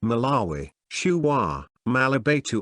Malawi, Shuwa, Malabatu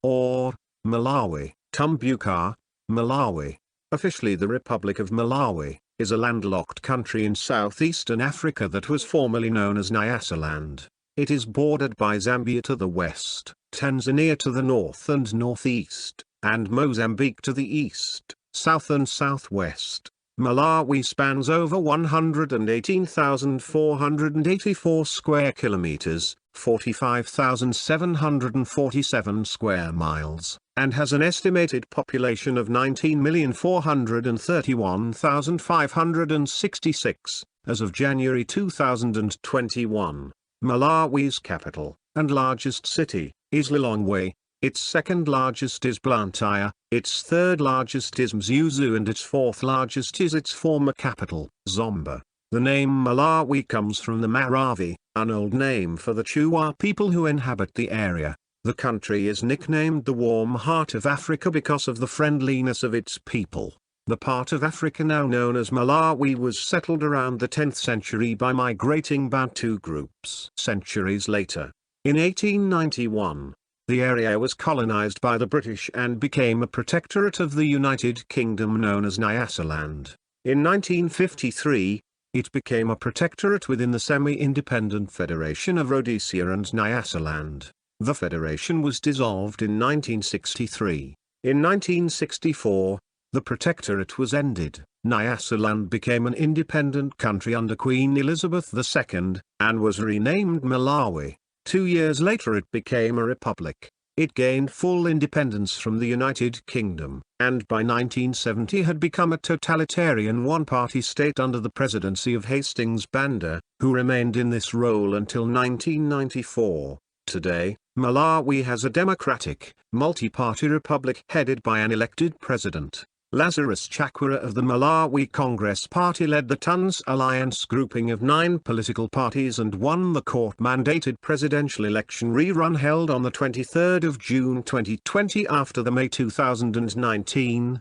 or Malawi, Tumbuka, Malawi. Officially the Republic of Malawi is a landlocked country in southeastern Africa that was formerly known as Nyasaland. It is bordered by Zambia to the west, Tanzania to the north and northeast, and Mozambique to the east, south and southwest. Malawi spans over 118,484 square kilometers, 45,747 square miles, and has an estimated population of 19,431,566, as of January 2021. Malawi's capital, and largest city, is Lilongwe. Its second largest is Blantyre, its third largest is Mzuzu and its fourth largest is its former capital, Zomba. The name Malawi comes from the Maravi, an old name for the Chuwa people who inhabit the area. The country is nicknamed the Warm Heart of Africa because of the friendliness of its people. The part of Africa now known as Malawi was settled around the 10th century by migrating Bantu groups. Centuries later, in 1891, the area was colonized by the British and became a protectorate of the United Kingdom known as Nyasaland. In 1953, it became a protectorate within the semi-independent Federation of Rhodesia and Nyasaland. The federation was dissolved in 1963. In 1964, the protectorate was ended. Nyasaland became an independent country under Queen Elizabeth II, and was renamed Malawi. 2 years later it became a republic. It gained full independence from the United Kingdom, and by 1970 had become a totalitarian one-party state under the presidency of Hastings Banda, who remained in this role until 1994. Today, Malawi has a democratic, multi-party republic headed by an elected president. Lazarus Chakwera of the Malawi Congress Party led the TUNS alliance grouping of 9 political parties and won the court-mandated presidential election rerun held on the 23rd of June 2020 after the May 2019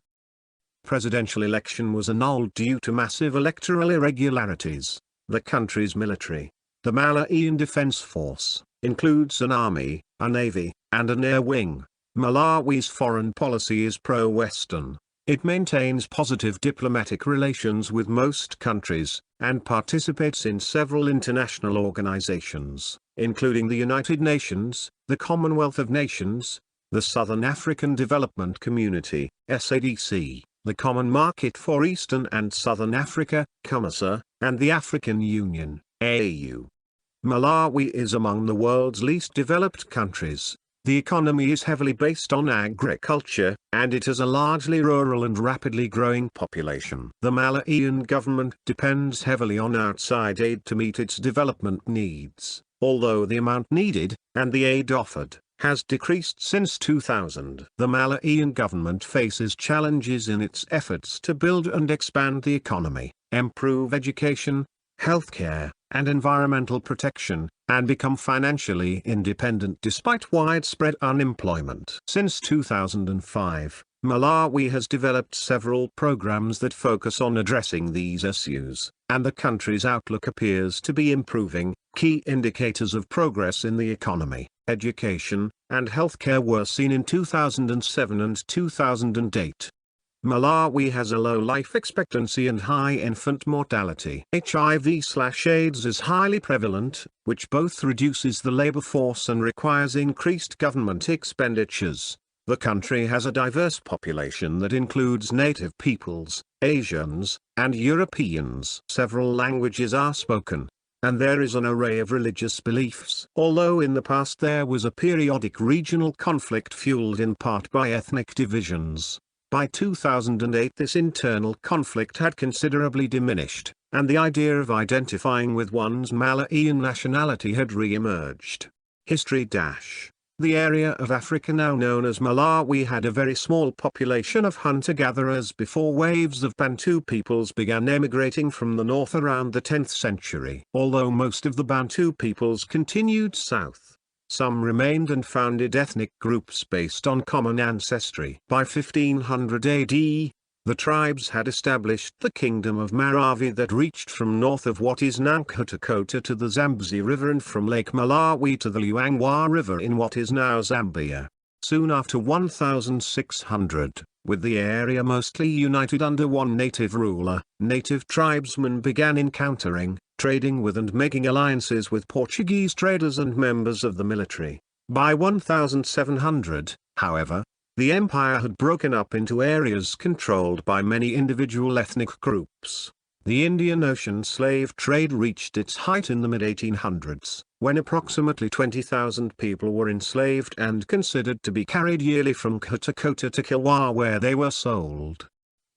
presidential election was annulled due to massive electoral irregularities. The country's military, the Malawian Defense Force, includes an army, a navy, and an air wing. Malawi's foreign policy is pro-Western. It maintains positive diplomatic relations with most countries, and participates in several international organizations, including the United Nations, the Commonwealth of Nations, the Southern African Development Community, SADC, the Common Market for Eastern and Southern Africa, COMESA, and the African Union, AU. Malawi is among the world's least developed countries. The economy is heavily based on agriculture, and it has a largely rural and rapidly growing population. The Malawian government depends heavily on outside aid to meet its development needs, although the amount needed, and the aid offered, has decreased since 2000. The Malawian government faces challenges in its efforts to build and expand the economy, improve education, healthcare, and environmental protection, and become financially independent despite widespread unemployment. Since 2005, Malawi has developed several programs that focus on addressing these issues, and the country's outlook appears to be improving. Key indicators of progress in the economy, education, and healthcare were seen in 2007 and 2008. Malawi has a low life expectancy and high infant mortality. HIV/AIDS is highly prevalent, which both reduces the labor force and requires increased government expenditures. The country has a diverse population that includes native peoples, Asians, and Europeans. Several languages are spoken, and there is an array of religious beliefs. Although in the past there was a periodic regional conflict fueled in part by ethnic divisions, by 2008 this internal conflict had considerably diminished, and the idea of identifying with one's Malawian nationality had re-emerged. History The area of Africa now known as Malawi had a very small population of hunter-gatherers before waves of Bantu peoples began emigrating from the north around the 10th century. Although most of the Bantu peoples continued south, some remained and founded ethnic groups based on common ancestry. By 1500 AD, The tribes had established the kingdom of Malawi that reached from north of what is now Kotakota to the Zambezi River and from Lake Malawi to the Luangwa River in what is now Zambia. Soon after 1600, with the area mostly united under one native ruler, native tribesmen began encountering, trading with and making alliances with Portuguese traders and members of the military. By 1700, however, the empire had broken up into areas controlled by many individual ethnic groups. The Indian Ocean slave trade reached its height in the mid-1800s, when approximately 20,000 people were enslaved and considered to be carried yearly from Kotakota to Kilwa where they were sold.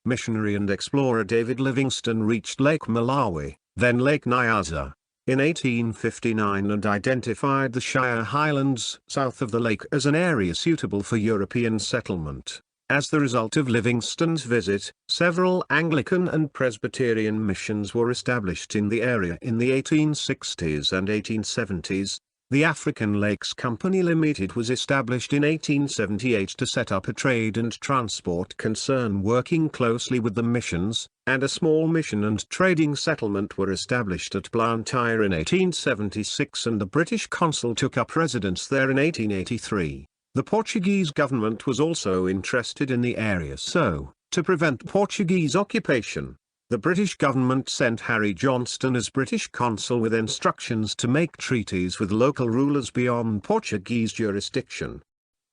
Missionary and explorer David Livingstone reached Lake Malawi, then Lake Nyasa, in 1859 and identified the Shire Highlands south of the lake as an area suitable for European settlement. As the result of Livingstone's visit, several Anglican and Presbyterian missions were established in the area in the 1860s and 1870s. The African Lakes Company Limited was established in 1878 to set up a trade and transport concern working closely with the missions, and a small mission and trading settlement were established at Blantyre in 1876 and the British consul took up residence there in 1883. The Portuguese government was also interested in the area so, to prevent Portuguese occupation, the British government sent Harry Johnston as British consul with instructions to make treaties with local rulers beyond Portuguese jurisdiction.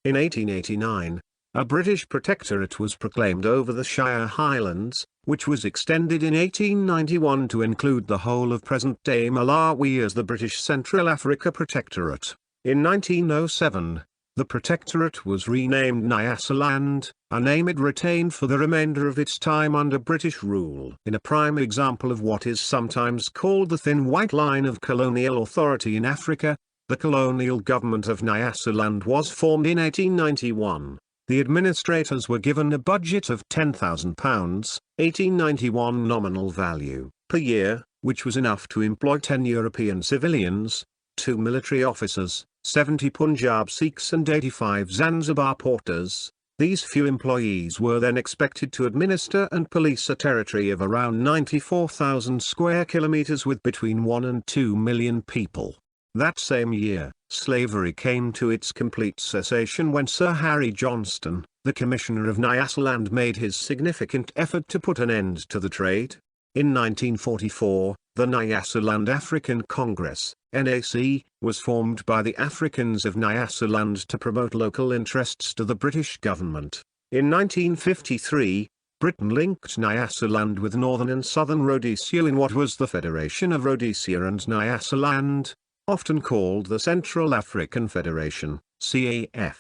In 1889, a British protectorate was proclaimed over the Shire Highlands, which was extended in 1891 to include the whole of present-day Malawi as the British Central Africa Protectorate. In 1907, the protectorate was renamed Nyasaland, a name it retained for the remainder of its time under British rule. In a prime example of what is sometimes called the thin white line of colonial authority in Africa, the colonial government of Nyasaland was formed in 1891. The administrators were given a budget of £10,000, 1891 nominal value, per year, which was enough to employ 10 European civilians, 2 military officers, 70 Punjab Sikhs and 85 Zanzibar porters. These few employees were then expected to administer and police a territory of around 94,000 square kilometers with between 1 and 2 million people. That same year, slavery came to its complete cessation when Sir Harry Johnston, the Commissioner of Nyasaland, made his significant effort to put an end to the trade. In 1944, the Nyasaland African Congress, NAC, was formed by the Africans of Nyasaland to promote local interests to the British government. In 1953, Britain linked Nyasaland with northern and southern Rhodesia in what was the Federation of Rhodesia and Nyasaland, often called the Central African Federation, CAF,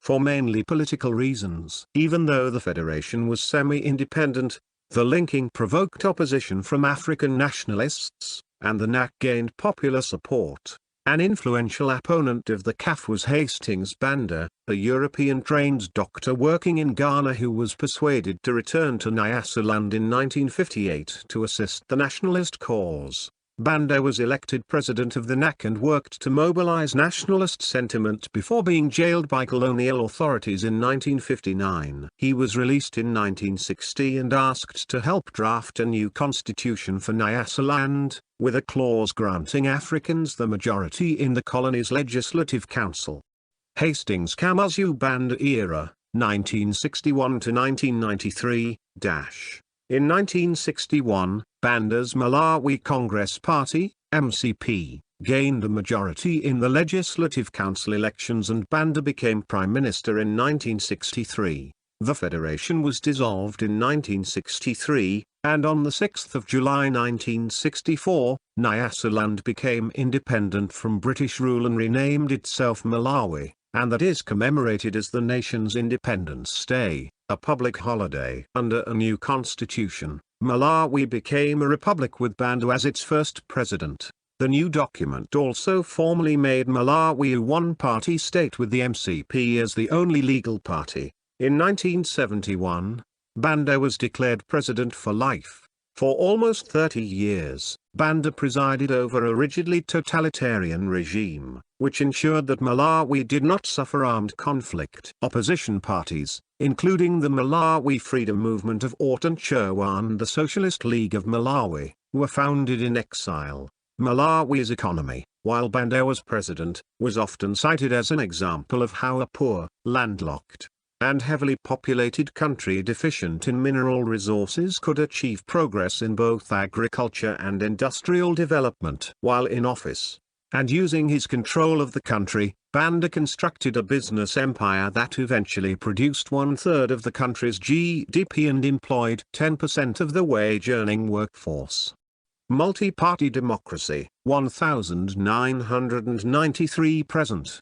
for mainly political reasons. Even though the federation was semi-independent, the linking provoked opposition from African nationalists, and the NAC gained popular support. An influential opponent of the CAF was Hastings Banda, a European-trained doctor working in Ghana who was persuaded to return to Nyasaland in 1958 to assist the nationalist cause. Banda was elected president of the NAC and worked to mobilize nationalist sentiment before being jailed by colonial authorities in 1959. He was released in 1960 and asked to help draft a new constitution for Nyasaland, with a clause granting Africans the majority in the colony's legislative council. Hastings Kamuzu Banda era, 1961 to 1993, In 1961, Banda's Malawi Congress Party, MCP, gained a majority in the Legislative Council elections and Banda became Prime Minister in 1963. The federation was dissolved in 1963, and on the 6th of July 1964, Nyasaland became independent from British rule and renamed itself Malawi, and that is commemorated as the nation's Independence Day, a public holiday. Under a new constitution, Malawi became a republic with Banda as its first president. The new document also formally made Malawi a one-party state with the MCP as the only legal party. In 1971, Banda was declared president for life. For almost 30 years, Banda presided over a rigidly totalitarian regime, which ensured that Malawi did not suffer armed conflict. Opposition parties, including the Malawi Freedom Movement of Orton Chirwa and the Socialist League of Malawi, were founded in exile. Malawi's economy, while Banda was president, was often cited as an example of how a poor, landlocked, and heavily populated country deficient in mineral resources could achieve progress in both agriculture and industrial development. While in office, and using his control of the country, Banda constructed a business empire that eventually produced 1/3 of the country's GDP and employed 10% of the wage-earning workforce. Multi-party democracy, 1993 present.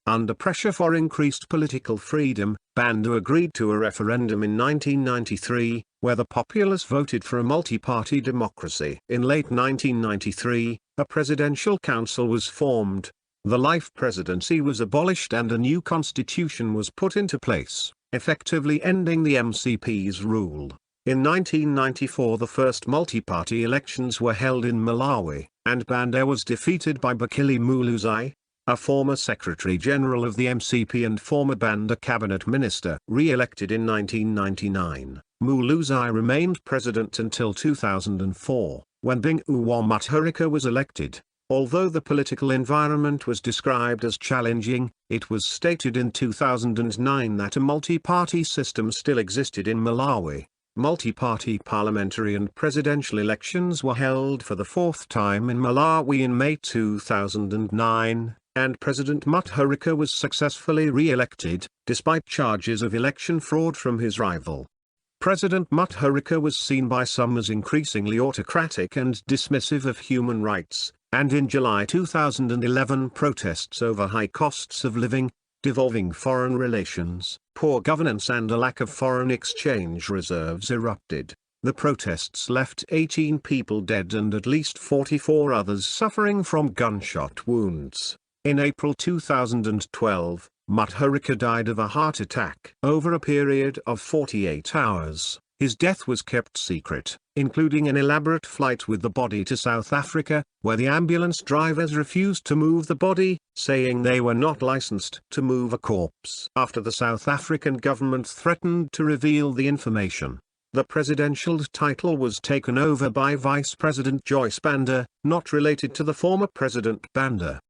Under pressure for increased political freedom, Banda agreed to a referendum in 1993, where the populace voted for a multi-party democracy. In late 1993, a presidential council was formed, the life presidency was abolished and a new constitution was put into place, effectively ending the MCP's rule. In 1994 the first multi-party elections were held in Malawi, and Banda was defeated by Bakili Muluzai, a former Secretary-General of the MCP and former Banda cabinet minister. Re-elected in 1999, Muluzai remained president until 2004, when Bingu Mutharika was elected. Although the political environment was described as challenging, it was stated in 2009 that a multi-party system still existed in Malawi. Multi-party parliamentary and presidential elections were held for the fourth time in Malawi in May 2009, and President Mutharika was successfully re-elected, despite charges of election fraud from his rival. President Mutharika was seen by some as increasingly autocratic and dismissive of human rights, and in July 2011 protests over high costs of living, devolving foreign relations, poor governance and a lack of foreign exchange reserves erupted. The protests left 18 people dead and at least 44 others suffering from gunshot wounds. In April 2012, Mutharika died of a heart attack. Over a period of 48 hours, his death was kept secret, including an elaborate flight with the body to South Africa, where the ambulance drivers refused to move the body, saying they were not licensed to move a corpse. After the South African government threatened to reveal the information, the presidential title was taken over by Vice President Joyce Banda, not related to the former President Banda.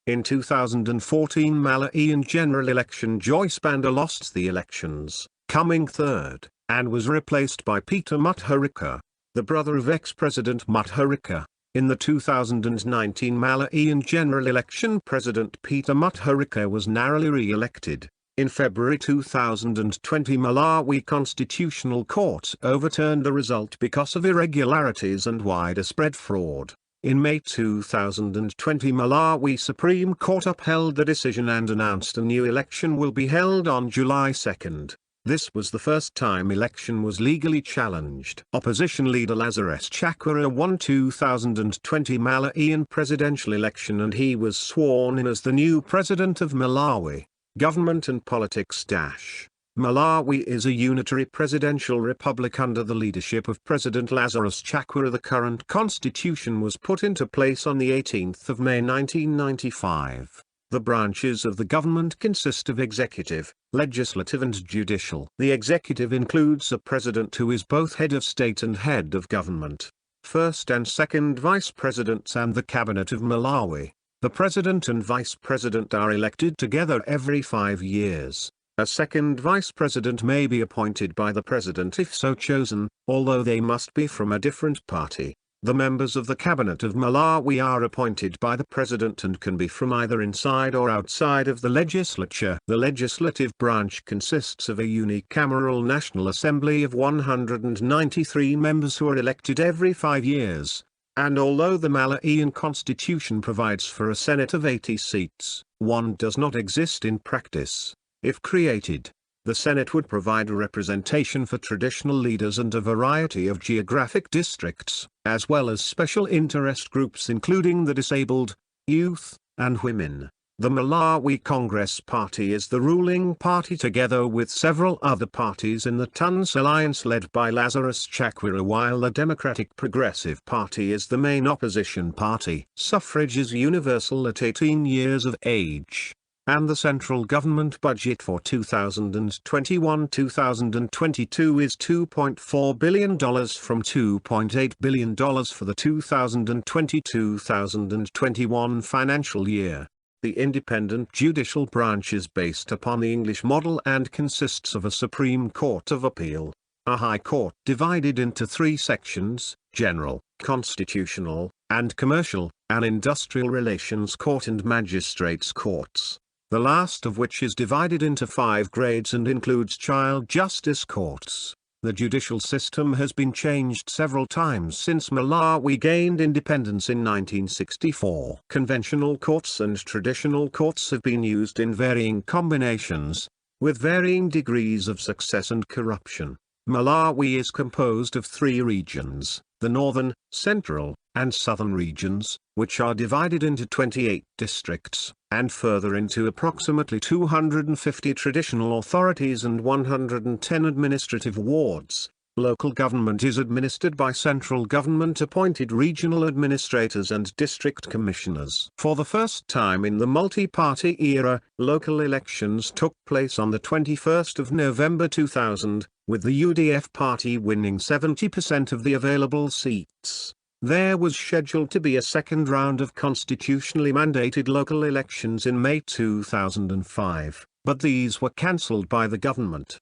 In 2014 Malawian general election, Joyce Banda lost the elections, coming third, and was replaced by Peter Mutharika, the brother of ex-President Mutharika. In the 2019 Malawian general election, President Peter Mutharika was narrowly re-elected. In February 2020 Malawi Constitutional Court overturned the result because of irregularities and widespread fraud. In May 2020 Malawi Supreme Court upheld the decision and announced a new election will be held on July 2. This was the first time election was legally challenged. Opposition leader Lazarus Chakwera won 2020 Malawian presidential election and he was sworn in as the new president of Malawi. Government and politics. Malawi is a unitary presidential republic under the leadership of President Lazarus Chakwera. The current constitution was put into place on the 18th of May 1995. The branches of the government consist of executive, legislative and judicial. The executive includes a president who is both head of state and head of government, first and second vice presidents and the cabinet of Malawi. The president and vice president are elected together every 5 years. A second vice president may be appointed by the president if so chosen, although they must be from a different party. The members of the cabinet of Malawi are appointed by the president and can be from either inside or outside of the legislature. The legislative branch consists of a unicameral National Assembly of 193 members who are elected every 5 years. And although the Malawian constitution provides for a Senate of 80 seats, one does not exist in practice. If created, the Senate would provide representation for traditional leaders and a variety of geographic districts, as well as special interest groups including the disabled, youth, and women. The Malawi Congress Party is the ruling party together with several other parties in the TUNS alliance led by Lazarus Chakwera, while the Democratic Progressive Party is the main opposition party. Suffrage is universal at 18 years of age. And the central government budget for 2021-2022 is $2.4 billion from $2.8 billion for the 2020-2021 financial year. The independent judicial branch is based upon the English model and consists of a Supreme Court of Appeal, a High Court divided into three sections: general, constitutional, and commercial, an industrial relations court and magistrates' courts, the last of which is divided into 5 grades and includes child justice courts. The judicial system has been changed several times since Malawi gained independence in 1964. Conventional courts and traditional courts have been used in varying combinations, with varying degrees of success and corruption. Malawi is composed of 3 regions, the northern, central, and southern regions, which are divided into 28 districts, and further into approximately 250 traditional authorities and 110 administrative wards. Local government is administered by central government-appointed regional administrators and district commissioners. For the first time in the multi-party era, local elections took place on the 21st of November 2000, with the UDF party winning 70% of the available seats. There was scheduled to be a second round of constitutionally mandated local elections in May 2005, but these were cancelled by the government.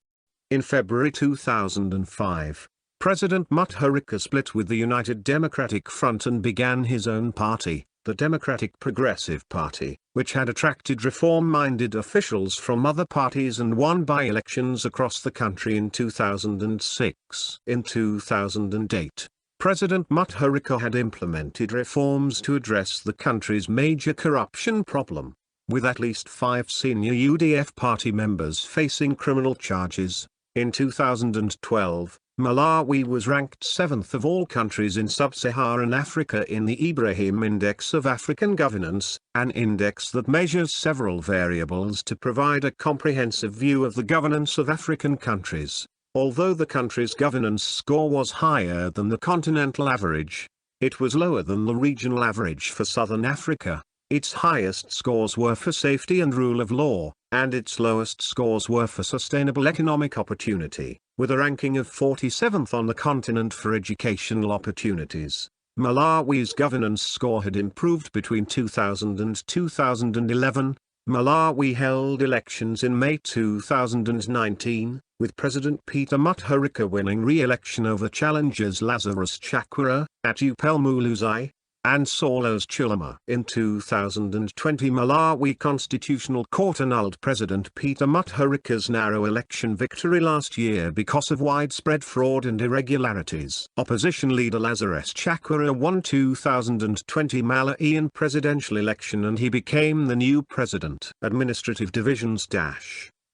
In February 2005, President Mutharika split with the United Democratic Front and began his own party, the Democratic Progressive Party, which had attracted reform-minded officials from other parties and won by-elections across the country in 2006. In 2008, President Mutharika had implemented reforms to address the country's major corruption problem, with at least 5 senior UDF party members facing criminal charges. In 2012, Malawi was ranked 7th of all countries in sub-Saharan Africa in the Ibrahim Index of African Governance, an index that measures several variables to provide a comprehensive view of the governance of African countries. Although the country's governance score was higher than the continental average, it was lower than the regional average for Southern Africa. Its highest scores were for safety and rule of law, and its lowest scores were for sustainable economic opportunity, with a ranking of 47th on the continent for educational opportunities. Malawi's governance score had improved between 2000 and 2011. Malawi held elections in May 2019, with President Peter Mutharika winning re-election over challengers Lazarus Chakwera, Atupele Muluzai, and Saulos Chilima. In 2020, Malawi Constitutional Court annulled President Peter Mutharika's narrow election victory last year because of widespread fraud and irregularities. Opposition leader Lazarus Chakwera won 2020 Malawian presidential election and he became the new president. Administrative divisions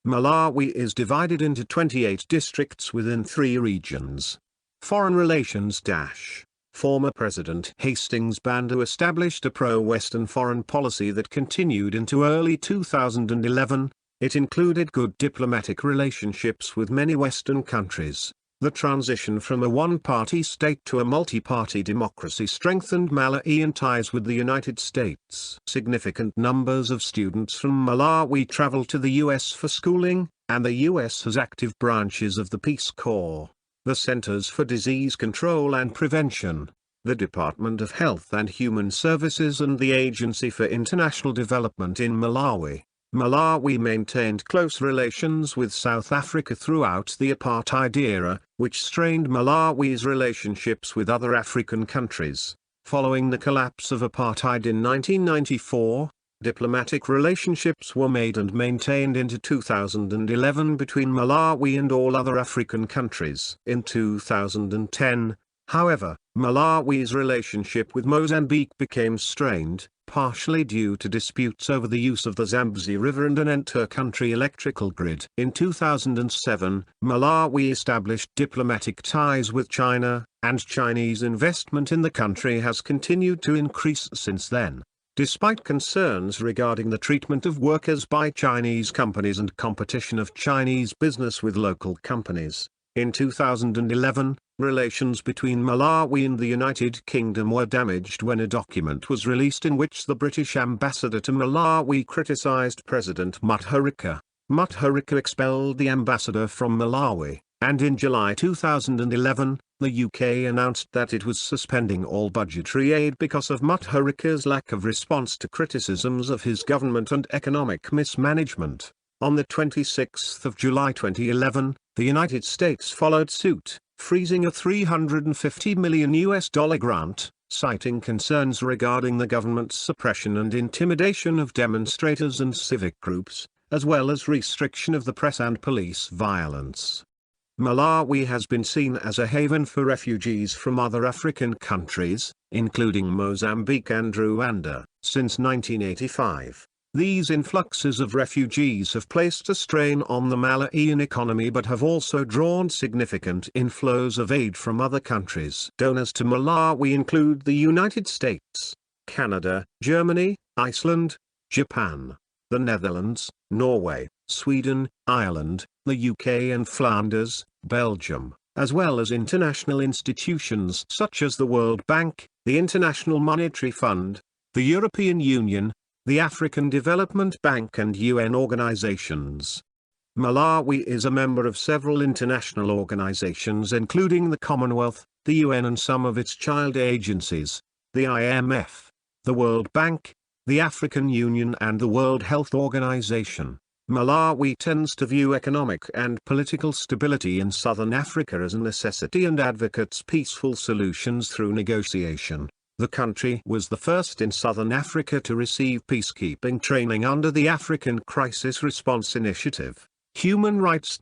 Malawi is divided into 28 districts within 3 regions. Foreign relations Former President Hastings Bandu established a pro-Western foreign policy that continued into early 2011. It included good diplomatic relationships with many Western countries. The transition from a one-party state to a multi-party democracy strengthened Malawian ties with the United States. Significant numbers of students from Malawi travel to the US for schooling, and the US has active branches of the Peace Corps, the Centers for Disease Control and Prevention, the Department of Health and Human Services and the Agency for International Development in Malawi. Malawi maintained close relations with South Africa throughout the apartheid era, which strained Malawi's relationships with other African countries. Following the collapse of apartheid in 1994, diplomatic relationships were made and maintained into 2011 between Malawi and all other African countries. In 2010, however, Malawi's relationship with Mozambique became strained, partially due to disputes over the use of the Zambezi River and an inter-country electrical grid. In 2007, Malawi established diplomatic ties with China, and Chinese investment in the country has continued to increase since then. Despite concerns regarding the treatment of workers by Chinese companies and competition of Chinese business with local companies, in 2011, relations between Malawi and the United Kingdom were damaged when a document was released in which the British ambassador to Malawi criticized President Mutharika. Mutharika expelled the ambassador from Malawi, and in July 2011, the UK announced that it was suspending all budgetary aid because of Mutharika's lack of response to criticisms of his government and economic mismanagement. On the 26th of July 2011, the United States followed suit, freezing a $350 million grant, citing concerns regarding the government's suppression and intimidation of demonstrators and civic groups, as well as restriction of the press and police violence. Malawi has been seen as a haven for refugees from other African countries, including Mozambique and Rwanda, since 1985. These influxes of refugees have placed a strain on the Malawian economy but have also drawn significant inflows of aid from other countries. Donors to Malawi include the United States, Canada, Germany, Iceland, Japan, the Netherlands, Norway, Sweden, Ireland, the UK and Flanders, Belgium, as well as international institutions such as the World Bank, the International Monetary Fund, the European Union, the African Development Bank and UN organizations. Malawi is a member of several international organizations including the Commonwealth, the UN and some of its child agencies, the IMF, the World Bank, the African Union and the World Health Organization. Malawi tends to view economic and political stability in southern Africa as a necessity and advocates peaceful solutions through negotiation. The country was the first in southern Africa to receive peacekeeping training under the African Crisis Response Initiative. Human Rights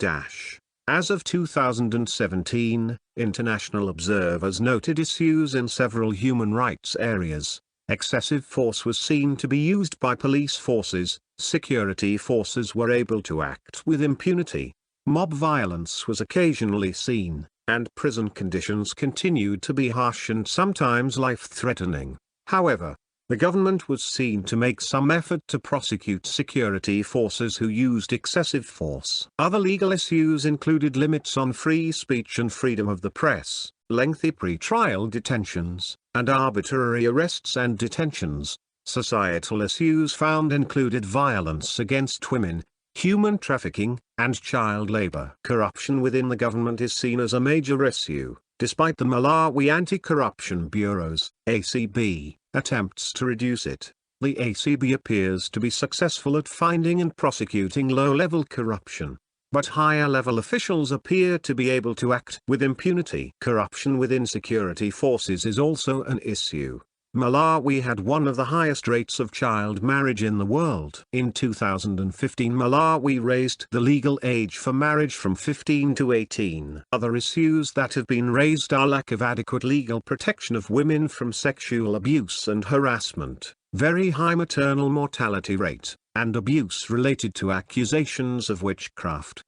As of 2017, international observers noted issues in several human rights areas. Excessive force was seen to be used by police forces, security forces were able to act with impunity, mob violence was occasionally seen, and prison conditions continued to be harsh and sometimes life-threatening. However, the government was seen to make some effort to prosecute security forces who used excessive force. Other legal issues included limits on free speech and freedom of the press, lengthy pre-trial detentions, and arbitrary arrests and detentions. Societal issues found included violence against women, human trafficking, and child labor. Corruption within the government is seen as a major issue, despite the Malawi Anti-Corruption Bureau's (ACB) attempts to reduce it. The ACB appears to be successful at finding and prosecuting low-level corruption, but higher-level officials appear to be able to act with impunity. Corruption within security forces is also an issue. Malawi had one of the highest rates of child marriage in the world. In 2015, Malawi raised the legal age for marriage from 15 to 18. Other issues that have been raised are lack of adequate legal protection of women from sexual abuse and harassment, very high maternal mortality rate, and abuse related to accusations of witchcraft.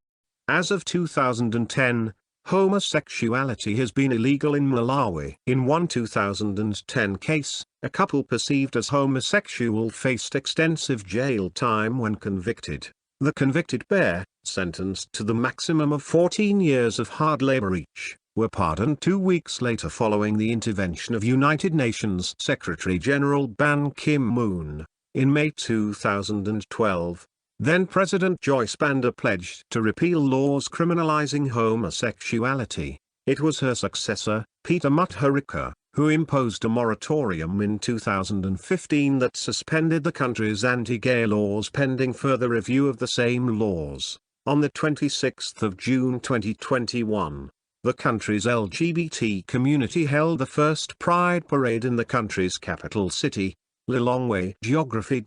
As of 2010, homosexuality has been illegal in Malawi. In one 2010 case, a couple perceived as homosexual faced extensive jail time when convicted. The convicted pair, sentenced to the maximum of 14 years of hard labor each, were pardoned 2 weeks later following the intervention of United Nations Secretary-General Ban Ki-moon. In May 2012, then-President Joyce Banda pledged to repeal laws criminalizing homosexuality. It was her successor, Peter Mutharika, who imposed a moratorium in 2015 that suspended the country's anti-gay laws pending further review of the same laws. On the 26th of June 2021, the country's LGBT community held the first Pride Parade in the country's capital city, Lilongwe. Geography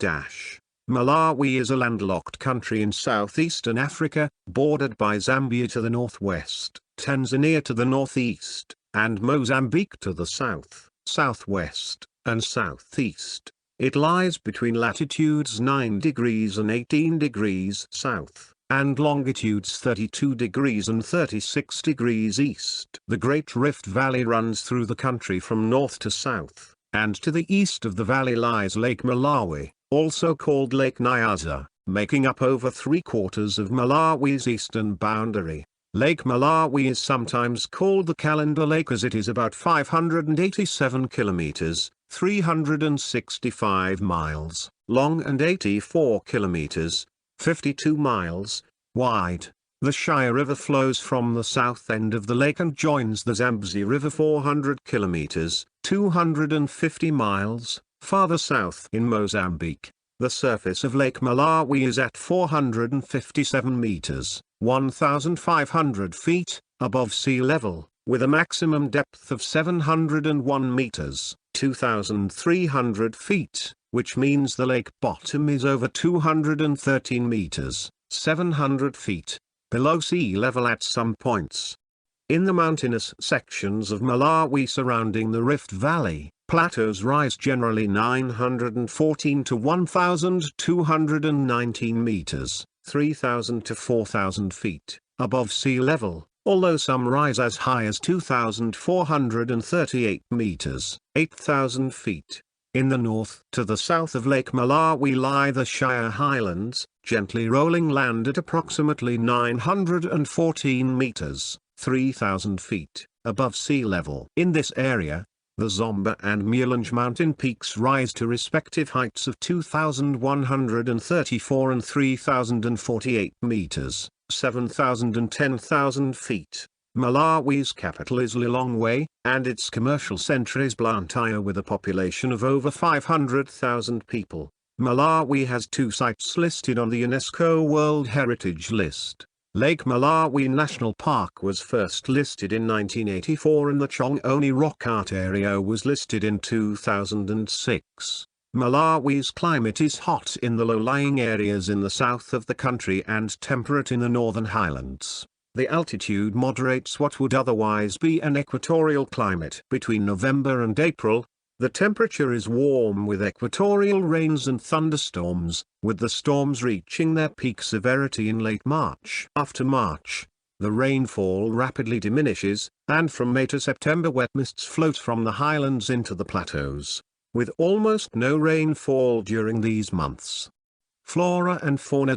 Malawi is a landlocked country in southeastern Africa, bordered by Zambia to the northwest, Tanzania to the northeast, and Mozambique to the south, southwest, and southeast. It lies between latitudes 9 degrees and 18 degrees south, and longitudes 32 degrees and 36 degrees east. The Great Rift Valley runs through the country from north to south. and to the east of the valley lies Lake Malawi, also called Lake Nyasa, making up over 3/4 of Malawi's eastern boundary. Lake Malawi is sometimes called the Calendar Lake as it is about 587 kilometers, 365 miles, long and 84 kilometers, 52 miles, wide. The Shire River flows from the south end of the lake and joins the Zambezi River 400 kilometers, 250 miles, farther south in Mozambique. The surface of Lake Malawi is at 457 meters, 1,500 feet, above sea level, with a maximum depth of 701 meters, 2,300 feet, which means the lake bottom is over 213 meters, 700 feet, below sea level at some points. In the mountainous sections of Malawi surrounding the Rift Valley, plateaus rise generally 914 to 1,219 meters, 3,000 to 4,000 feet, above sea level, although some rise as high as 2,438 meters, 8,000 feet. In the north to the south of Lake Malawi lie the Shire Highlands, gently rolling land at approximately 914 meters, 3,000 feet, above sea level. In this area, the Zomba and Mulanje mountain peaks rise to respective heights of 2,134 and 3,048 meters, 7,000 and 10,000 feet. Malawi's capital is Lilongwe, and its commercial center is Blantyre with a population of over 500,000 people. Malawi has 2 sites listed on the UNESCO World Heritage List. Lake Malawi National Park was first listed in 1984 and the Chongoni Rock Art Area was listed in 2006. Malawi's climate is hot in the low-lying areas in the south of the country and temperate in the northern highlands. The altitude moderates what would otherwise be an equatorial climate. Between November and April, the temperature is warm with equatorial rains and thunderstorms, with the storms reaching their peak severity in late March. After March, the rainfall rapidly diminishes, and from May to September wet mists float from the highlands into the plateaus, with almost no rainfall during these months. Flora and fauna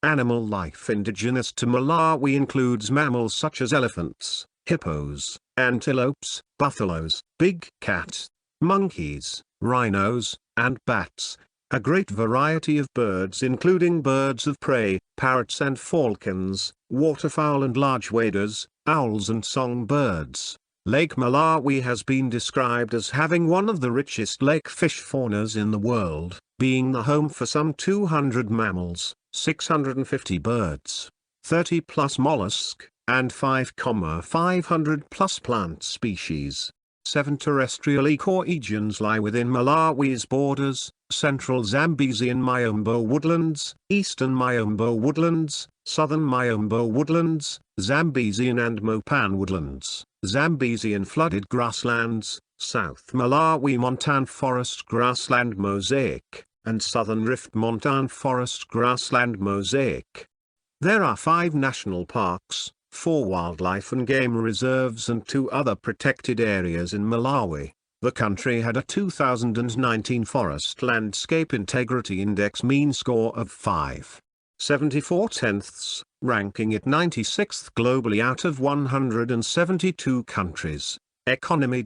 Animal life indigenous to Malawi includes mammals such as elephants, hippos, antelopes, buffaloes, big cats, monkeys, rhinos, and bats, a great variety of birds including birds of prey, parrots and falcons, waterfowl and large waders, owls and songbirds. Lake Malawi has been described as having one of the richest lake fish faunas in the world, being the home for some 200 mammals, 650 birds, 30 plus mollusk, and 500 plus plant species. 7 terrestrial ecoregions lie within Malawi's borders: central Zambezian Miombo woodlands, eastern Miombo woodlands, southern Miombo woodlands, Zambezian and Mopan woodlands, Zambezian flooded grasslands, South Malawi montane forest grassland mosaic, and southern Rift montane forest grassland mosaic. There are 5 national parks, 4 wildlife and game reserves and 2 other protected areas in Malawi. The country had a 2019 Forest Landscape Integrity Index mean score of 5.74, ranking it 96th globally out of 172 countries. Economy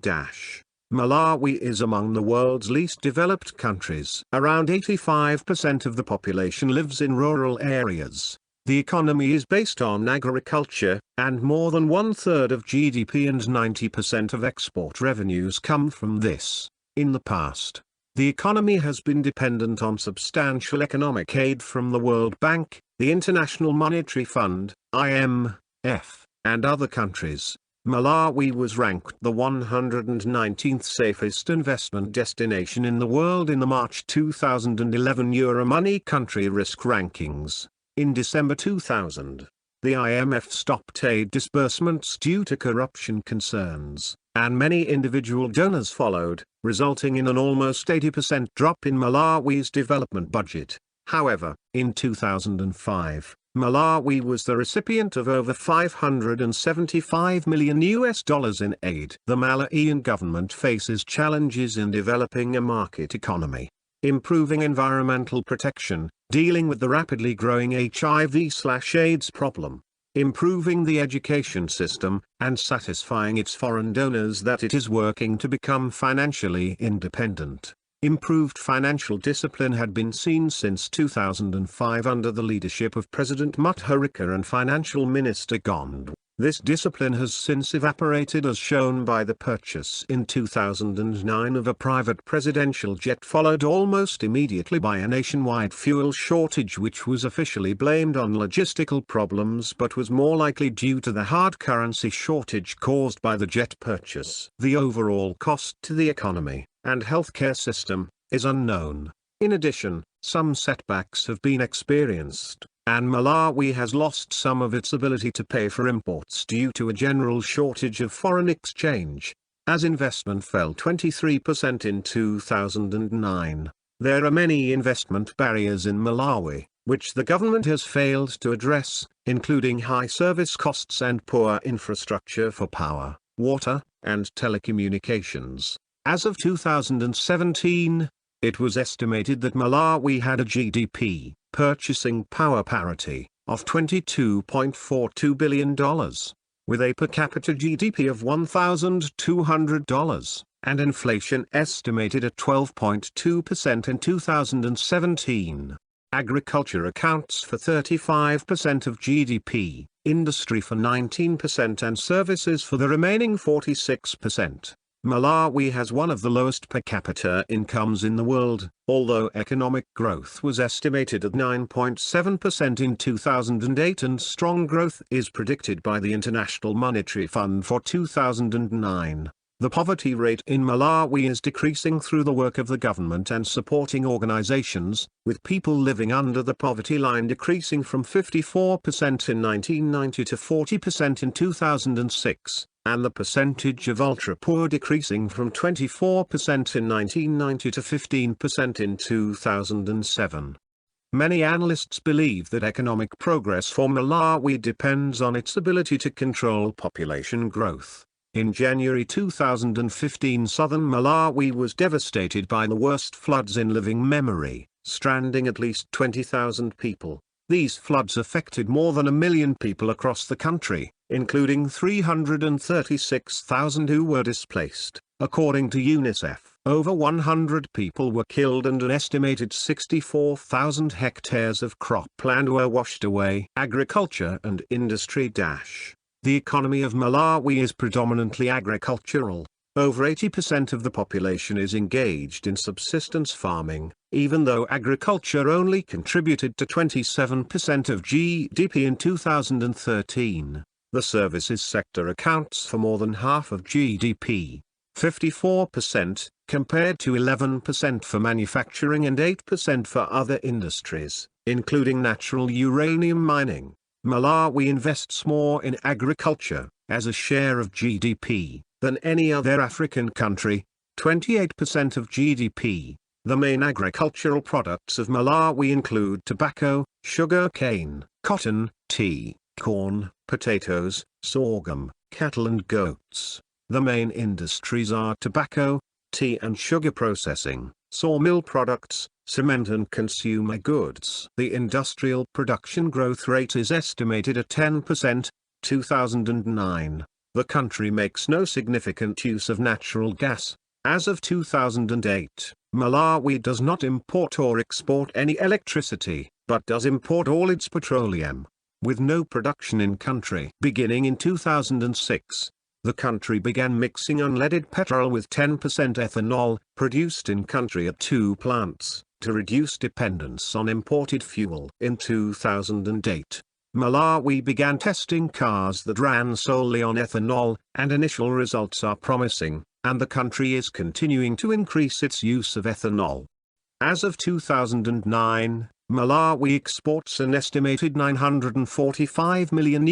Malawi is among the world's least developed countries. Around 85% of the population lives in rural areas. The economy is based on agriculture, and more than 1/3 of GDP and 90% of export revenues come from this. In the past, the economy has been dependent on substantial economic aid from the World Bank, the International Monetary Fund, IMF, and other countries. Malawi was ranked the 119th safest investment destination in the world in the March 2011 Euromoney Country Risk Rankings. In December 2000, the IMF stopped aid disbursements due to corruption concerns, and many individual donors followed, resulting in an almost 80% drop in Malawi's development budget. However, in 2005, Malawi was the recipient of over $575 million in aid. The Malawian government faces challenges in developing a market economy, improving environmental protection, dealing with the rapidly growing HIV/AIDS problem, improving the education system, and satisfying its foreign donors that it is working to become financially independent. Improved financial discipline had been seen since 2005 under the leadership of President Mutharika and Financial Minister Gondwe. This discipline has since evaporated, as shown by the purchase in 2009 of a private presidential jet, followed almost immediately by a nationwide fuel shortage, which was officially blamed on logistical problems but was more likely due to the hard currency shortage caused by the jet purchase. The overall cost to the economy and healthcare system is unknown. In addition, some setbacks have been experienced, and Malawi has lost some of its ability to pay for imports due to a general shortage of foreign exchange, as investment fell 23% in 2009. There are many investment barriers in Malawi, which the government has failed to address, including high service costs and poor infrastructure for power, water, and telecommunications. As of 2017, it was estimated that Malawi had a GDP, purchasing power parity, of $22.42 billion, with a per capita GDP of $1,200, and inflation estimated at 12.2% in 2017. Agriculture accounts for 35% of GDP, industry for 19% and services for the remaining 46%. Malawi has one of the lowest per capita incomes in the world, although economic growth was estimated at 9.7% in 2008 and strong growth is predicted by the International Monetary Fund for 2009. The poverty rate in Malawi is decreasing through the work of the government and supporting organizations, with people living under the poverty line decreasing from 54% in 1990 to 40% in 2006. And the percentage of ultra-poor decreasing from 24% in 1990 to 15% in 2007. Many analysts believe that economic progress for Malawi depends on its ability to control population growth. In January 2015, southern Malawi was devastated by the worst floods in living memory, stranding at least 20,000 people. These floods affected more than 1 million people across the country, including 336,000 who were displaced. According to UNICEF, over 100 people were killed and an estimated 64,000 hectares of cropland were washed away. Agriculture and industry. The economy of Malawi is predominantly agricultural. Over 80% of the population is engaged in subsistence farming, even though agriculture only contributed to 27% of GDP in 2013. The services sector accounts for more than half of GDP, 54%, compared to 11% for manufacturing and 8% for other industries, including natural uranium mining. Malawi invests more in agriculture, as a share of GDP, than any other African country, 28% of GDP. The main agricultural products of Malawi include tobacco, sugar cane, cotton, tea, corn, potatoes, sorghum, cattle and goats. The main industries are tobacco, tea and sugar processing, sawmill products, cement and consumer goods. The industrial production growth rate is estimated at 10%, 2009. The country makes no significant use of natural gas. As of 2008, Malawi does not import or export any electricity, but does import all its petroleum, with no production in country. Beginning in 2006, the country began mixing unleaded petrol with 10% ethanol, produced in country at 2 plants, to reduce dependence on imported fuel. In 2008, Malawi began testing cars that ran solely on ethanol, and initial results are promising, and the country is continuing to increase its use of ethanol. As of 2009, Malawi exports an estimated $945 million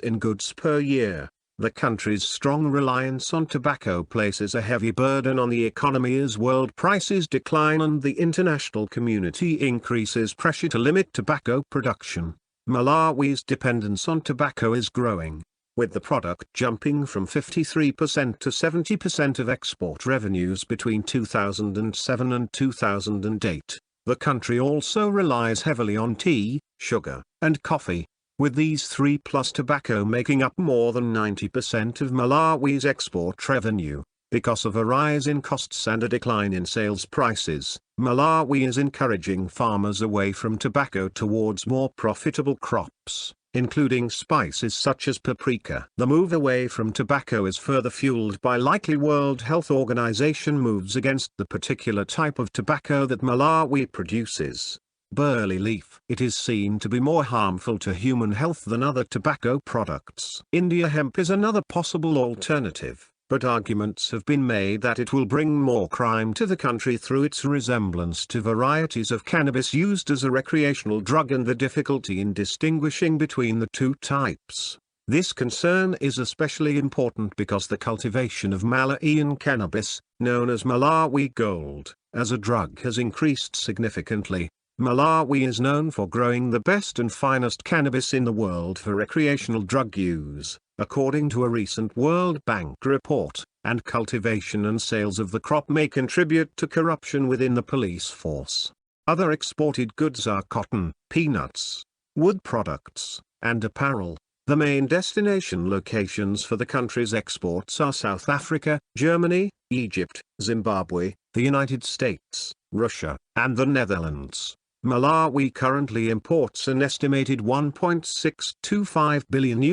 in goods per year. The country's strong reliance on tobacco places a heavy burden on the economy as world prices decline and the international community increases pressure to limit tobacco production. Malawi's dependence on tobacco is growing, with the product jumping from 53% to 70% of export revenues between 2007 and 2008. The country also relies heavily on tea, sugar, and coffee, with these three plus tobacco making up more than 90% of Malawi's export revenue. Because of a rise in costs and a decline in sales prices, Malawi is encouraging farmers away from tobacco towards more profitable crops, including spices such as paprika. The move away from tobacco is further fueled by likely World Health Organization moves against the particular type of tobacco that Malawi produces, burley leaf. It is seen to be more harmful to human health than other tobacco products. India hemp is another possible alternative, but arguments have been made that it will bring more crime to the country through its resemblance to varieties of cannabis used as a recreational drug and the difficulty in distinguishing between the two types. This concern is especially important because the cultivation of Malawian cannabis, known as Malawi Gold, as a drug has increased significantly. Malawi is known for growing the best and finest cannabis in the world for recreational drug use, according to a recent World Bank report, and cultivation and sales of the crop may contribute to corruption within the police force. Other exported goods are cotton, peanuts, wood products, and apparel. The main destination locations for the country's exports are South Africa, Germany, Egypt, Zimbabwe, the United States, Russia, and the Netherlands. Malawi currently imports an estimated $1.625 billion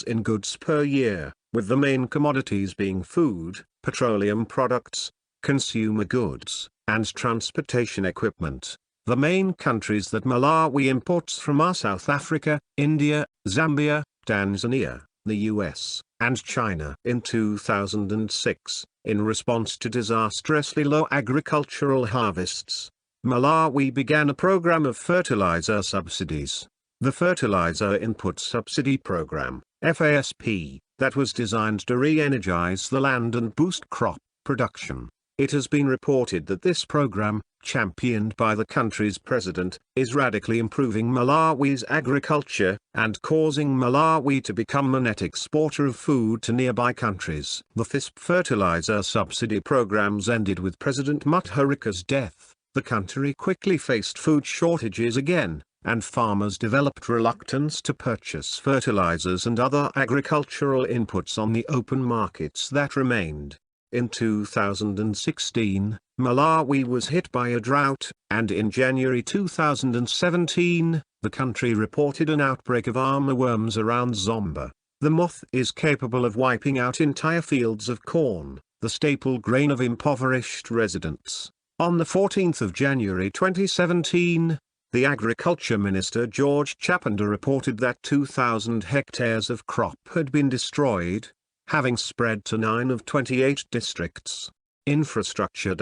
in goods per year, with the main commodities being food, petroleum products, consumer goods, and transportation equipment. The main countries that Malawi imports from are South Africa, India, Zambia, Tanzania, the US, and China. In 2006, in response to disastrously low agricultural harvests, Malawi began a program of fertilizer subsidies. The Fertilizer Input Subsidy Program, FASP, that was designed to re-energize the land and boost crop production. It has been reported that this program, championed by the country's president, is radically improving Malawi's agriculture, and causing Malawi to become a net exporter of food to nearby countries. The FASP fertilizer subsidy programs ended with President Mutharika's death. The country quickly faced food shortages again, and farmers developed reluctance to purchase fertilizers and other agricultural inputs on the open markets that remained. In 2016, Malawi was hit by a drought, and in January 2017, the country reported an outbreak of armyworms around Zomba. The moth is capable of wiping out entire fields of corn, the staple grain of impoverished residents. On the 14th of January 2017, the Agriculture Minister George Chapanda reported that 2,000 hectares of crop had been destroyed, having spread to 9 of 28 districts. Infrastructure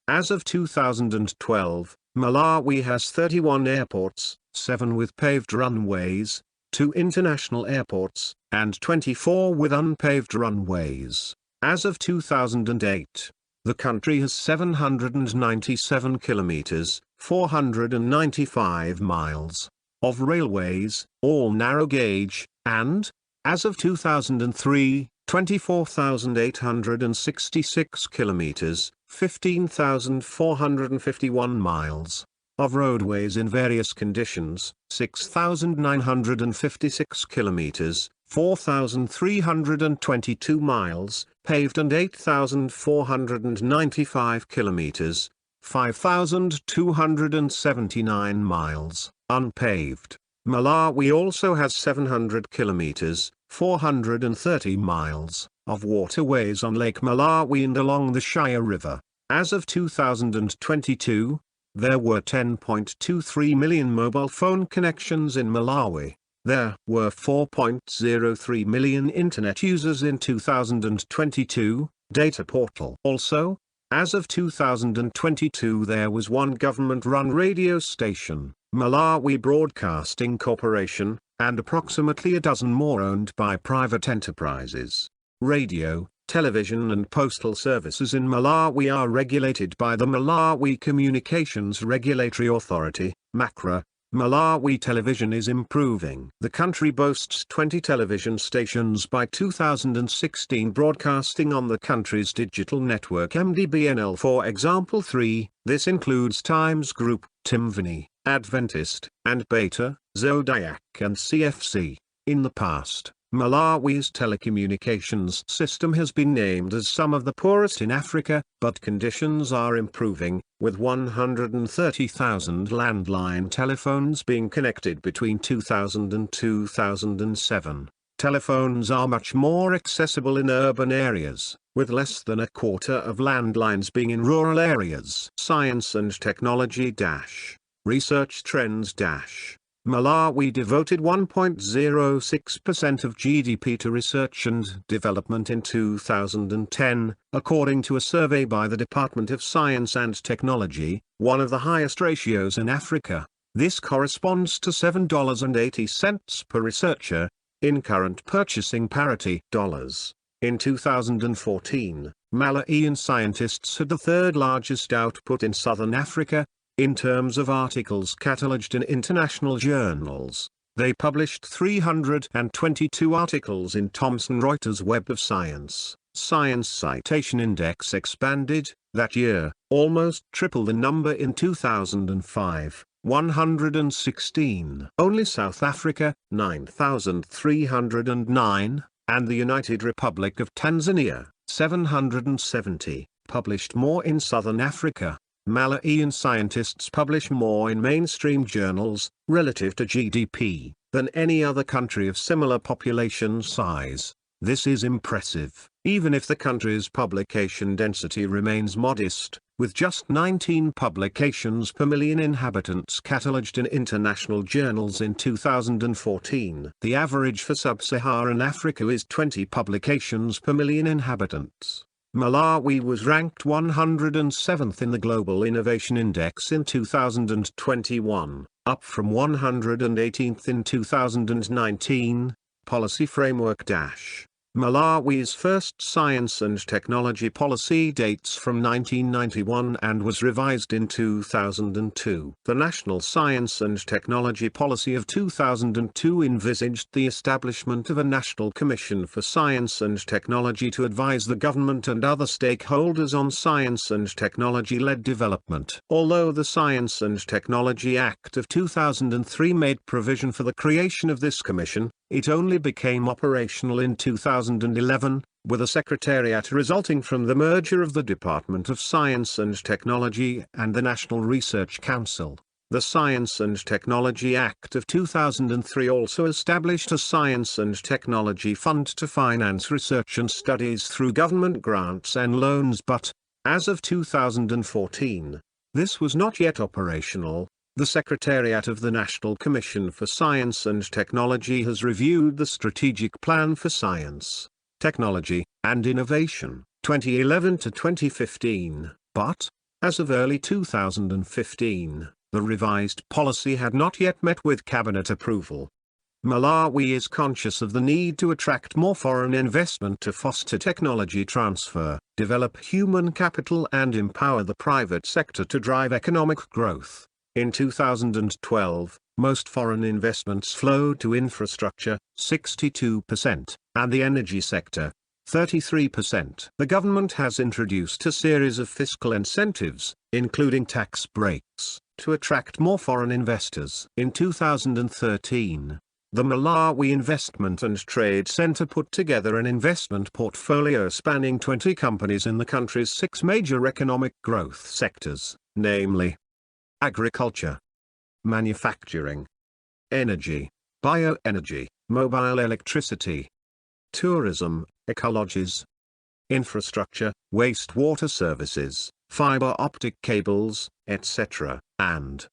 As of 2012, Malawi has 31 airports, 7 with paved runways, 2 international airports, and 24 with unpaved runways. As of 2008, the country has 797 kilometers, 495 miles, of railways, all narrow gauge, and, as of 2003, 24,866 kilometers, 15,451 miles, of roadways in various conditions, 6,956 kilometers, 4,322 miles, paved and 8,495 kilometers, 5,279 miles, unpaved. Malawi also has 700 kilometers, 430 miles, of waterways on Lake Malawi and along the Shire River. As of 2022, there were 10.23 million mobile phone connections in Malawi. There were 4.03 million internet users in 2022, data portal. Also, as of 2022 there was one government-run radio station, Malawi Broadcasting Corporation, and approximately a dozen more owned by private enterprises. Radio, television and postal services in Malawi are regulated by the Malawi Communications Regulatory Authority, MACRA. Malawi television is improving. The country boasts 20 television stations by 2016 broadcasting on the country's digital network MDBNL, for example 3. This includes Times Group, Timvini, Adventist, and Beta, Zodiac and CFC. In the past, Malawi's telecommunications system has been named as some of the poorest in Africa, but conditions are improving, with 130,000 landline telephones being connected between 2000 and 2007. Telephones are much more accessible in urban areas, with less than a quarter of landlines being in rural areas. Science and technology - research trends - Malawi devoted 1.06% of GDP to research and development in 2010, according to a survey by the Department of Science and Technology, one of the highest ratios in Africa. This corresponds to $7.80 per researcher, in current purchasing parity dollars. In 2014, Malawian scientists had the third largest output in southern Africa, in terms of articles catalogued in international journals. They published 322 articles in Thomson Reuters Web of Science. Science Citation Index expanded, that year, almost triple the number in 2005, 116. Only South Africa, 9,309, and the United Republic of Tanzania, 770, published more in southern Africa. Malawian scientists publish more in mainstream journals, relative to GDP, than any other country of similar population size. This is impressive, even if the country's publication density remains modest, with just 19 publications per million inhabitants catalogued in international journals in 2014. The average for sub-Saharan Africa is 20 publications per million inhabitants. Malawi was ranked 107th in the Global Innovation Index in 2021, up from 118th in 2019. Policy Framework - Malawi's first science and technology policy dates from 1991 and was revised in 2002. The National Science and Technology Policy of 2002 envisaged the establishment of a National Commission for Science and Technology to advise the government and other stakeholders on science and technology-led development. Although the Science and Technology Act of 2003 made provision for the creation of this commission, it only became operational in 2011, with a secretariat resulting from the merger of the Department of Science and Technology and the National Research Council. The Science and Technology Act of 2003 also established a Science and Technology Fund to finance research and studies through government grants and loans, but, as of 2014, this was not yet operational. The Secretariat of the National Commission for Science and Technology has reviewed the Strategic Plan for Science, Technology, and Innovation, 2011 to 2015, but, as of early 2015, the revised policy had not yet met with cabinet approval. Malawi is conscious of the need to attract more foreign investment to foster technology transfer, develop human capital and empower the private sector to drive economic growth. In 2012, most foreign investments flowed to infrastructure, 62%, and the energy sector, 33%. The government has introduced a series of fiscal incentives, including tax breaks, to attract more foreign investors. In 2013, the Malawi Investment and Trade Center put together an investment portfolio spanning 20 companies in the country's 6 major economic growth sectors, namely agriculture, manufacturing, energy, bioenergy, mobile electricity, tourism, ecologies, infrastructure, wastewater services, fiber optic cables, etc., and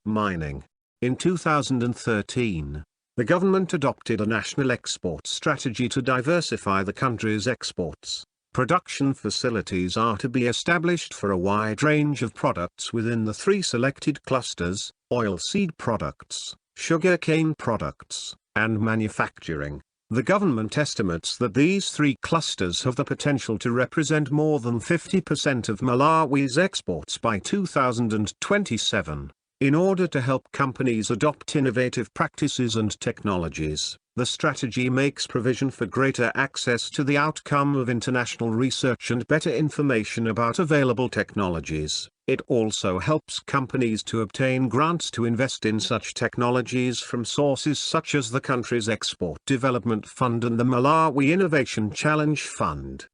mining. In 2013, the government adopted a national export strategy to diversify the country's exports. Production facilities are to be established for a wide range of products within the 3 selected clusters: oilseed products, sugarcane products, and manufacturing. The government estimates that these three clusters have the potential to represent more than 50% of Malawi's exports by 2027. In order to help companies adopt innovative practices and technologies, the strategy makes provision for greater access to the outcome of international research and better information about available technologies. It also helps companies to obtain grants to invest in such technologies from sources such as the country's Export Development Fund and the Malawi Innovation Challenge Fund.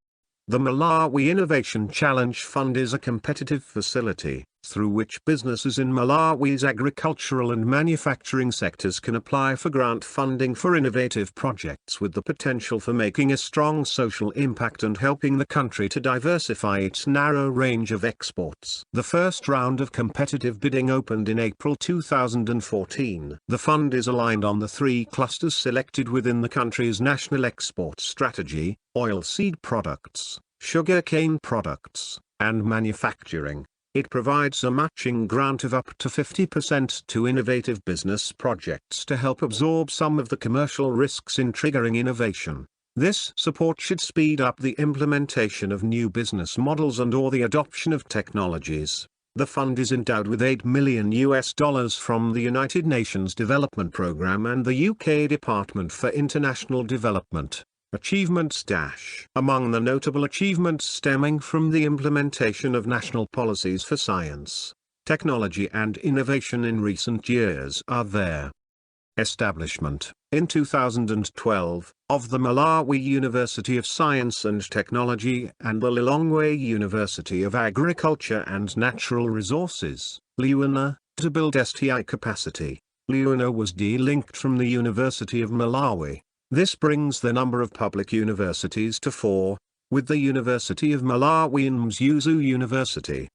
The Malawi Innovation Challenge Fund is a competitive facility, through which businesses in Malawi's agricultural and manufacturing sectors can apply for grant funding for innovative projects with the potential for making a strong social impact and helping the country to diversify its narrow range of exports. The first round of competitive bidding opened in April 2014. The fund is aligned on the three clusters selected within the country's national export strategy: oilseed products, sugarcane products, and manufacturing. It provides a matching grant of up to 50% to innovative business projects to help absorb some of the commercial risks in triggering innovation. This support should speed up the implementation of new business models and/or the adoption of technologies. The fund is endowed with $8 million from the United Nations Development Programme and the UK Department for International Development. Achievements - Among the notable achievements stemming from the implementation of national policies for science, technology and innovation in recent years are there. Establishment, in 2012, of the Malawi University of Science and Technology and the Lilongwe University of Agriculture and Natural Resources, LUNA, to build STI capacity. LUNA was delinked from the University of Malawi. This brings the number of public universities to 4, with the University of Malawi and Mzuzu University.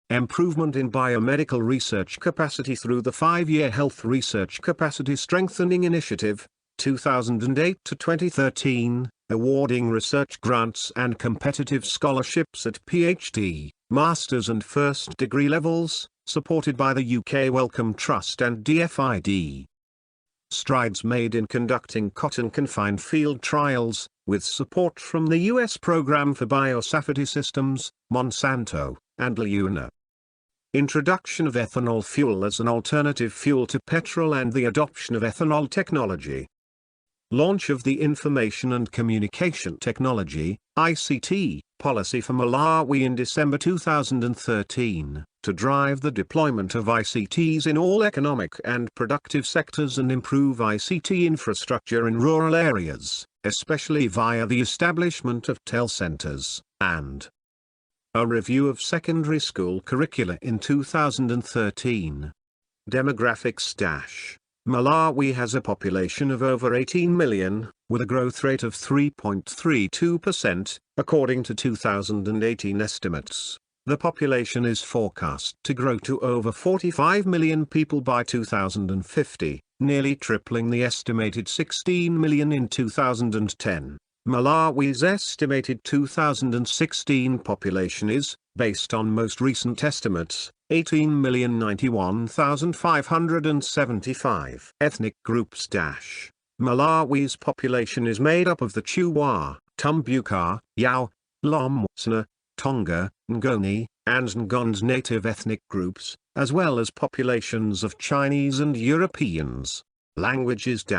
Improvement in biomedical research capacity through the 5-year Health Research Capacity Strengthening Initiative, 2008 to 2013, awarding research grants and competitive scholarships at PhD, master's and first degree levels, supported by the UK Wellcome Trust and DFID. Strides made in conducting cotton confined field trials, with support from the U.S. Program for Biosafety Systems, Monsanto, and LUNA. Introduction of ethanol fuel as an alternative fuel to petrol and the adoption of ethanol technology. Launch of the Information and Communication Technology, ICT, policy for Malawi in December 2013, to drive the deployment of ICTs in all economic and productive sectors and improve ICT infrastructure in rural areas, especially via the establishment of telecentres, and a review of secondary school curricula in 2013. Demographics - Malawi has a population of over 18 million, with a growth rate of 3.32%, according to 2018 estimates. The population is forecast to grow to over 45 million people by 2050, nearly tripling the estimated 16 million in 2010. Malawi's estimated 2016 population is, based on most recent estimates, 18,091,575. Ethnic groups - Malawi's population is made up of the Chiwa, Tumbuka, Yao, Lomsna, Tonga, Ngoni, and Ngons native ethnic groups, as well as populations of Chinese and Europeans. Languages -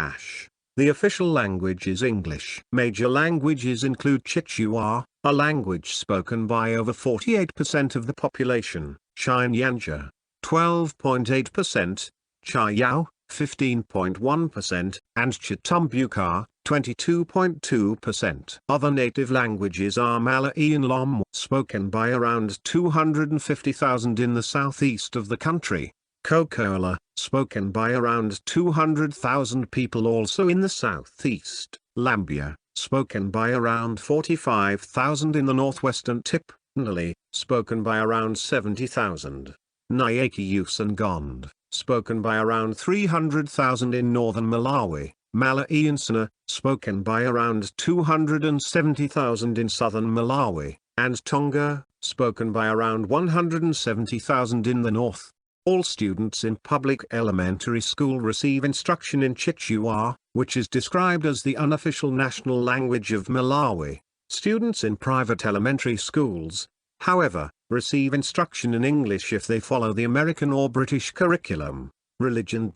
The official language is English. Major languages include Chichewa, a language spoken by over 48% of the population, Chinyanja, 12.8%, Chayao, 15.1%, and Chitumbuka, 22.2%. Other native languages are Malawi and Lom, spoken by around 250,000 in the southeast of the country. Kokola, spoken by around 200,000 people also in the southeast. Lambia, spoken by around 45,000 in the northwestern tip. Nali, spoken by around 70,000. Nyaki and Gond, spoken by around 300,000 in northern Malawi. Malawi and Sana, spoken by around 270,000 in southern Malawi, and Tonga, spoken by around 170,000 in the north. All students in public elementary school receive instruction in Chichewa, which is described as the unofficial national language of Malawi. Students in private elementary schools, however, receive instruction in English if they follow the American or British curriculum. Religion.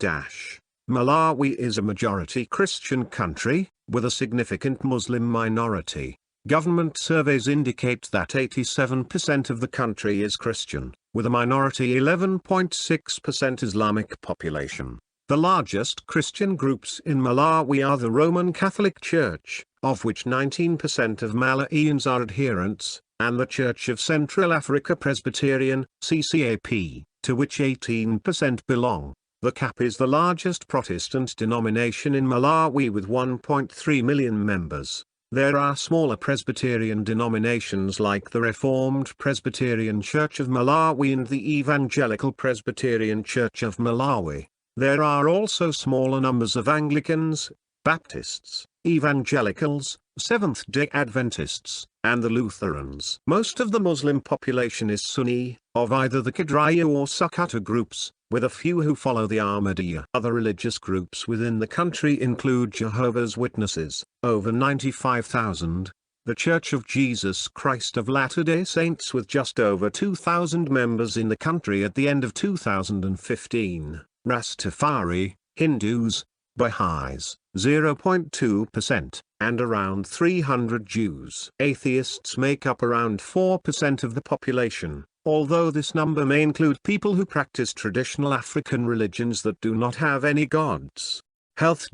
Malawi is a majority Christian country, with a significant Muslim minority. Government surveys indicate that 87% of the country is Christian, with a minority 11.6% Islamic population. The largest Christian groups in Malawi are the Roman Catholic Church, of which 19% of Malawians are adherents, and the Church of Central Africa Presbyterian, CCAP, to which 18% belong. The CAP is the largest Protestant denomination in Malawi with 1.3 million members. There are smaller Presbyterian denominations like the Reformed Presbyterian Church of Malawi and the Evangelical Presbyterian Church of Malawi. There are also smaller numbers of Anglicans, Baptists, Evangelicals, Seventh-day Adventists, and the Lutherans. Most of the Muslim population is Sunni, of either the Qadriya or Sukkota groups, with a few who follow the Ahmadiyya. Other religious groups within the country include Jehovah's Witnesses, over 95,000, the Church of Jesus Christ of Latter-day Saints with just over 2,000 members in the country at the end of 2015, Rastafari, Hindus, Baha'is, 0.2%, and around 300 Jews. Atheists make up around 4% of the population, although this number may include people who practice traditional African religions that do not have any gods. Health.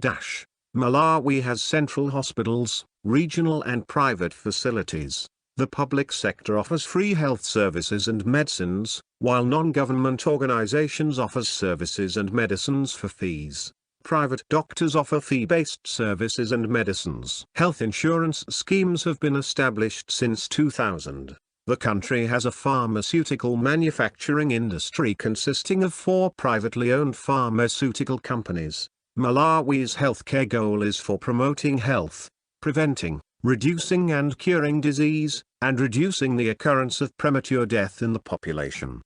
Malawi has central hospitals, regional and private facilities. The public sector offers free health services and medicines, while non-government organizations offer services and medicines for fees. Private doctors offer fee-based services and medicines. Health insurance schemes have been established since 2000. The country has a pharmaceutical manufacturing industry consisting of 4 privately owned pharmaceutical companies. Malawi's healthcare goal is for promoting health, preventing, reducing and curing disease, and reducing the occurrence of premature death in the population.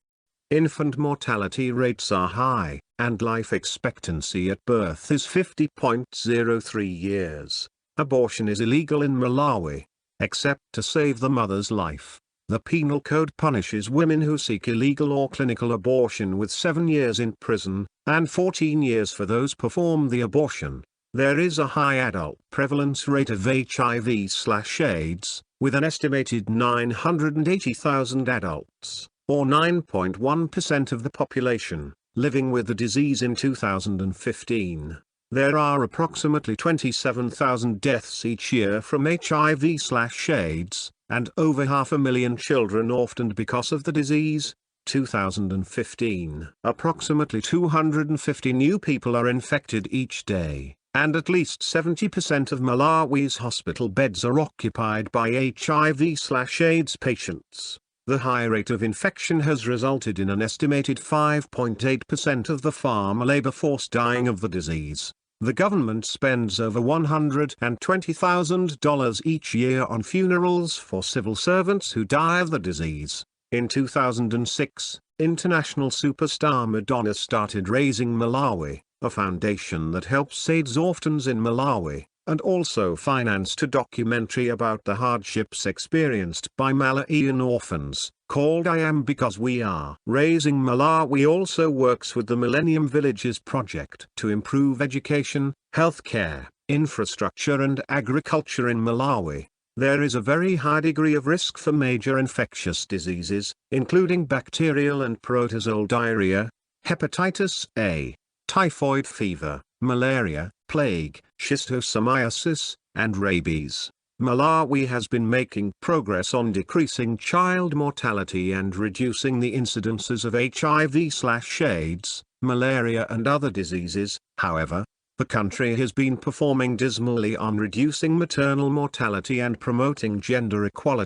Infant mortality rates are high, and life expectancy at birth is 50.03 years. Abortion is illegal in Malawi, except to save the mother's life. The penal code punishes women who seek illegal or clinical abortion with 7 years in prison, and 14 years for those perform the abortion. There is a high adult prevalence rate of HIV/AIDS, with an estimated 980,000 adults, or 9.1% of the population, living with the disease in 2015. There are approximately 27,000 deaths each year from HIV/AIDS, and over 500,000 children orphaned because of the disease. 2015. Approximately 250 new people are infected each day, and at least 70% of Malawi's hospital beds are occupied by HIV/AIDS patients. The high rate of infection has resulted in an estimated 5.8% of the farm labor force dying of the disease. The government spends over $120,000 each year on funerals for civil servants who die of the disease. In 2006, international superstar Madonna started Raising Malawi, a foundation that helps AIDS orphans in Malawi, and also financed a documentary about the hardships experienced by Malawian orphans, called I Am Because We Are. Raising Malawi also works with the Millennium Villages project to improve education, healthcare, infrastructure and agriculture in Malawi. There is a very high degree of risk for major infectious diseases, including bacterial and protozoal diarrhea, hepatitis A, typhoid fever, malaria, plague, schistosomiasis, and rabies. Malawi has been making progress on decreasing child mortality and reducing the incidences of HIV/AIDS, malaria and other diseases. However, the country has been performing dismally on reducing maternal mortality and promoting gender equality.